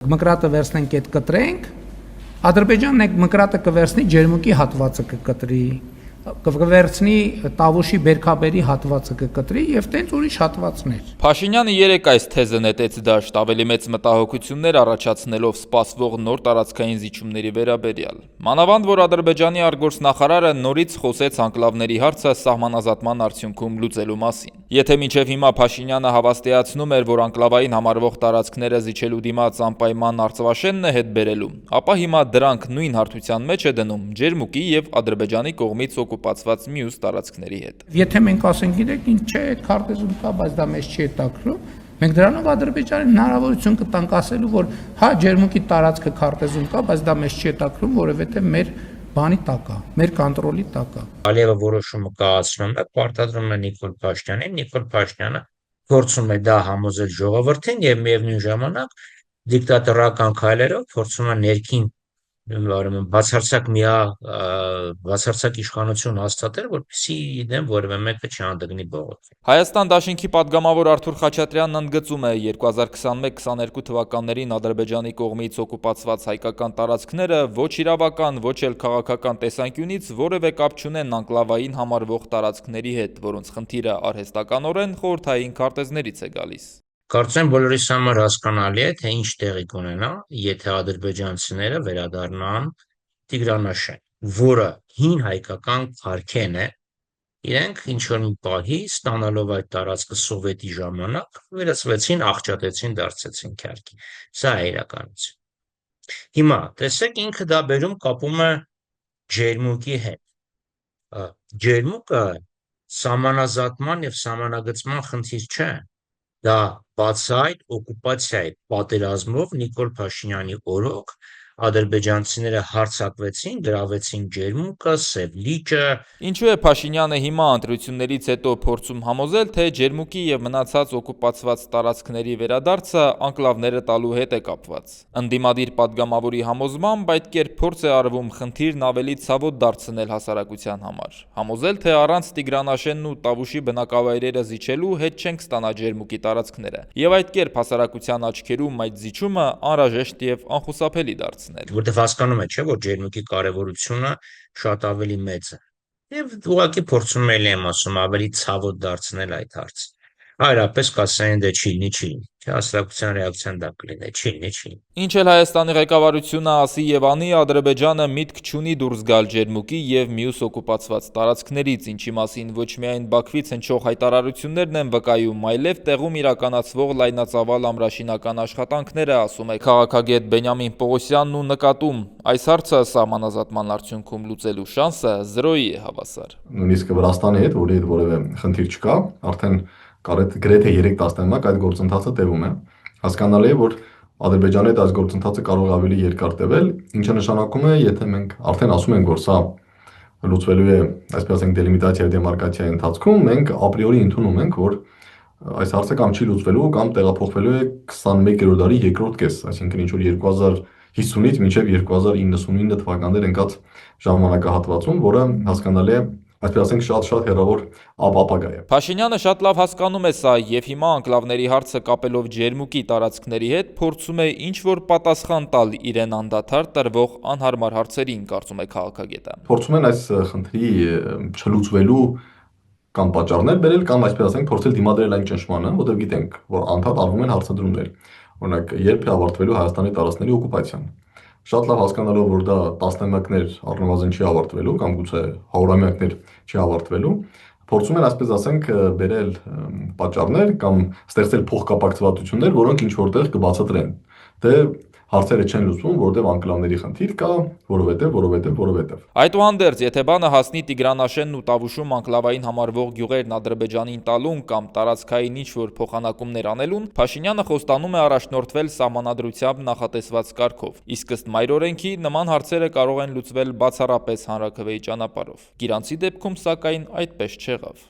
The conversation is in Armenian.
Մկրատը վերցնենք այդ կտրենք, Ադրբեջանն այդ մկրատը կվերցնի ջերմուկի հատվածը կկտրի, կվերցնի տավուշի բերքաբերի հատվածը կկտրի եւ տենց ուրիշ հատվածներ։ Փաշինյանը երեք այս թեզը նետեց դաշտ, ավելի մեծ մտահոգություններ առաջացնելով սպասվող նոր տարածքային զիջումների վերաբերյալ։ Մանավանդ, որ Ադրբեջանի արտգործնախարարը նորից խոսեց անկլավների հարցը սահմանազատման արդյունքում լուծելու մասին։ Եթե մինչև հիմա Փաշինյանը հավաստիացնում էր, որ անկլավային համարվող տարածքները զիջելու դիմաց անպայման Արցվաշենն է հետ բերելու, ապա հիմա դրանք նույն հարթության մեջ է դնում Ջերմուկի եւ Ադրբեջանի կողմից օկուպացված մյուս տարածքների հետ։ Եթե մենք ասենք, գիտեք, ինչ չէ, այդ քարտեզում կա, բայց դա մեզ չի հետաքրքրում, մենք դրանով Ադրբեջանին հնարավորություն կտանք ասելու, որ հա Ջերմուկի տարածքը քարտեզում կա, բայց դա մեզ չի հետաքրքրում, որովհետեւ մեր բանի տակ է, մեր կոնտրոլի տակ է։ Ալիևը որոշումը կայացնում է, պարտադրում է Նիկոլ Փաշինյանին, Նիկոլ Փաշինյանը փորձում է դա համոզել ժողովրդին եւ միևնույն ժամանակ դիկտատորական քայլերով փորձում է ներքին բացարձակ իշխանություն հաստատել, որպեսզի դեմ որևէ մեկը չհանդգնի բողոքի։ Հայաստան դաշինքի падգամավոր Արթուր Խաչատրյանն ընդգծում է 2021-22 թվականներին Ադրբեջանի կողմից օկուպացված հայկական տարածքները ոչ իրավական, ոչ էլ քաղաքական տեսանկյունից որևէ կապ չունեն անկլավային համարվող տարածքների հետ, որոնց խնդիրը արհեստականորեն խորհրդային քարտեզներից է գալիս։ Կարծեմ բոլորիս համար հասկանալի է, թե ինչ տեղի կունենա, եթե ադրբեջանցիները վերադառնան Տիգրանաշեն, որը հին հայկական քարքեն է, իրենք ինչ-որ մի պահի ստանալով այդ տարածքը սովետի ժամանակ վերածվեցին, աղճատեցին, դարձեցին քարքի։ Սա է իրականություն։ Հիմա տեսեք, ինքը դա բերում կապում է Ջերմուկի հետ։ Ջերմուկը սահմանազատման եւ սահմանագծման խնդիր չէ։ Դա բացահայտ օկուպացիայի պատերազմով Նիկոլ Փաշինյանի օրոք ադրբեջանցիները հարձակվեցին, գրավեցին Ջերմուկը, Սև լիճը։ Ինչու է Փաշինյանը հիմա ընտրություններից հետո փորձում համոզել, թե Ջերմուկի եւ մնացած օկուպացված տարածքների վերադարձը անկլավները տալու հետ է կապված։ Ընդդիմադիր падգամավորի համոզմամբ այդ կերպ փորձ է արվում խնդիրն ավելի ցավոտ դարձնել հասարակության համար։ Համոզել, թե առանց Տիգրանաշենն ու Տավուշի բնակավայրերը զիջելու հետ չենք ստանա Ջերմուկի տարածքները, եւ այդ կերպ հասարակության աչքերում այդ զիջումը անհրաժեշտ եւ անխուսափելի դարձնել։ Որտեվ հասկանում է, չէ, որ Ջերմուկի կարևորությունը շատ ավելի մեծ է։ Եվ ուղղակի փորձում եմ ասում ավելի ցավոտ դարձնել այդ հարցը։ Այլապես կասեն դե չի, հասարակության ռեակցիան դա կլինի, չի։ Ինչ էլ Հայաստանի ղեկավարությունը ասի եւ անի, Ադրբեջանը միտք չունի դուրս գալ Ջերմուկի եւ մյուս օկուպացված տարածքներից, ինչի մասին ոչ միայն Բաքվից հնչող հայտարարություններն են վկայում, այլև տեղում իրականացվող լայնածավալ ամրաշինական աշխատանքները, ասում է քաղաքագետ Բենյամին Պողոսյանն ու նկատում, այս հարցը սահմանազատման արդյունքում լուծելու շանսը 0-ի է հավասար։ Նույնիսկ Վրաստանի հետ, որի հետ որևէ խնդիր չկա, արդեն գրեթե 3 տասնամյակ այդ գործընթացը տևում է։ Հասկանալի է, որ Ադրբեջանի հետ այս գործընթացը կարող է ավելի երկար տևել, ինչը նշանակում է, եթե մենք արդեն ասում ենք, որ սա լուծվելու է, այսպես ասենք, դելիմիտացիա եւ դեմարկացիայի ընթացքում, մենք ապրիորի ընդունում ենք, որ այս հարցը կամ չի լուծվելու, կամ տեղափոխվելու է 21-րդ դարի երկրորդ կես, այսինքն ինչ որ 2050-ից մինչև 2099 թվականներ ընկած ժամանակահատվածում, որը հասկանալի է, այսպես ասենք, շատ հեռավոր ապագա է։ Փաշինյանը շատ լավ հասկանում է սա եւ հիմա անկլավների հարցը կապելով Ջերմուկի տարածքների հետ փորձում է ինչ-որ պատասխան տալ իրեն անդադար տրվող անհարմար հարցերին, կարծում է քաղաքագետը։ Փորձում են այս խնդրի չլուծվելու կամ պատճառներ բերել կամ այսպես ասենք փորձել դիմադրել այն ճնշմանը, որտեղ գիտենք, որ անդադ արվում են հարցադրումներ։ Օրինակ, երբ է ավարտվելու Հայաստանի տարածքների օկուպացիան։ Շատ լավ հասկանալով, որ դա տասնամյակներ առնվազն չի ավարտվելու կամ գուցե հարյուրամյակներ չի ավարտվելու, փորձում են, այսպես ասենք, բերել պատճառներ կամ ստեղծել փոխկապակցվածություններ, որոնք ինչ որտեղ կբացատրեն, թե հարցերը չեն լուծվում, որովհետև անկլավների խնդիր կա, որովհետև։ Այդուհանդերձ, եթե բանը հասնի Տիգրանաշենն ու Տավուշում անկլավային համարվող գյուղերն Ադրբեջանին տալուն կամ տարածքային ինչ-որ փոխանակումներ անելուն, Փաշինյանը խոստանում է առաջնորդվել սահմանադրությամբ նախատեսված կարգով, իսկ ըստ մայրօրենքի նման հարցերը կարող են լուծվել բացառապես հանրաքվեի ճանապարհով։ Գիրանցի դեպքում, սակայն, այդպես չեղավ։